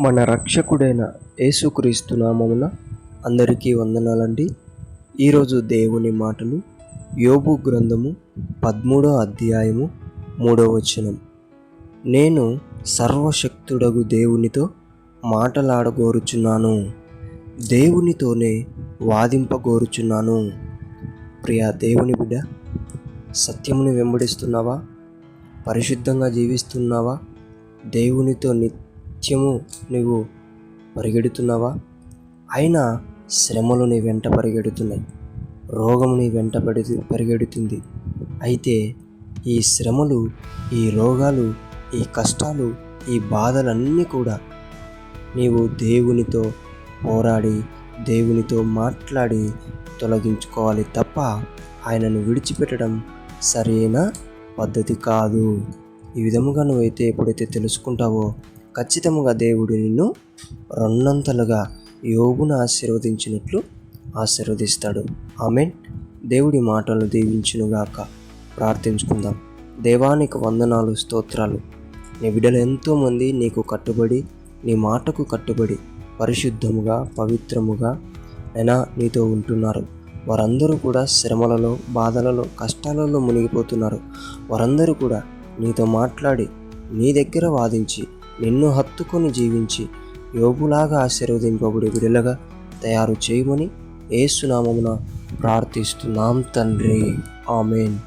మన రక్షకుడైన యేసుక్రీస్తు నామమున అందరికీ వందనాలండి. ఈరోజు దేవుని మాటలు యోబు గ్రంథము 13వ అధ్యాయము 3వ వచనం. నేను సర్వశక్తుడగు దేవునితో మాటలాడగోరుచున్నాను, దేవునితోనే వాదింపగోరుచున్నాను. ప్రియ దేవుని బిడ్డ, సత్యముని వెంబడిస్తున్నావా? పరిశుద్ధంగా జీవిస్తున్నావా? దేవునితో నిత్యము నీవు పరిగెడుతున్నావా? అయినా శ్రమలు నీ వెంట పరిగెడుతున్నాయి, రోగము నీ వెంట పరిగెడుతుంది. అయితే ఈ శ్రమలు, ఈ రోగాలు, ఈ కష్టాలు, ఈ బాధలన్నీ కూడా నీవు దేవునితో పోరాడి, దేవునితో మాట్లాడి తొలగించుకోవాలి తప్ప ఆయనను విడిచిపెట్టడం సరైన పద్ధతి కాదు. ఈ విధముగా నువ్వైతే ఎప్పుడైతే తెలుసుకుంటావో ఖచ్చితంగా దేవుడు నిన్ను రెండంతలుగా యోబును ఆశీర్వదించినట్లు ఆశీర్వదిస్తాడు. ఆమేన్. దేవుడి మాటలు దీవించునుగాక. ప్రార్థించుకుందాం. దేవానికి వందనాలు, స్తోత్రాలు. నీ బిడ్డలు ఎంతోమంది నీకు కట్టుబడి, నీ మాటకు కట్టుబడి పరిశుద్ధముగా, పవిత్రముగా అయినా నీతో ఉంటున్నారు. వారందరూ కూడా శ్రమలలో, బాధలలో, కష్టాలలో మునిగిపోతున్నారు. వారందరూ కూడా నీతో మాట్లాడి, నీ దగ్గర వాదించి, నిన్ను హత్తుకొని జీవించి యోబులాగా ఆశీర్వదింపబడి విడుదలగా తయారు చేయమని యేసు నామమున ప్రార్థిస్తున్నాం తండ్రి. ఆమేన్.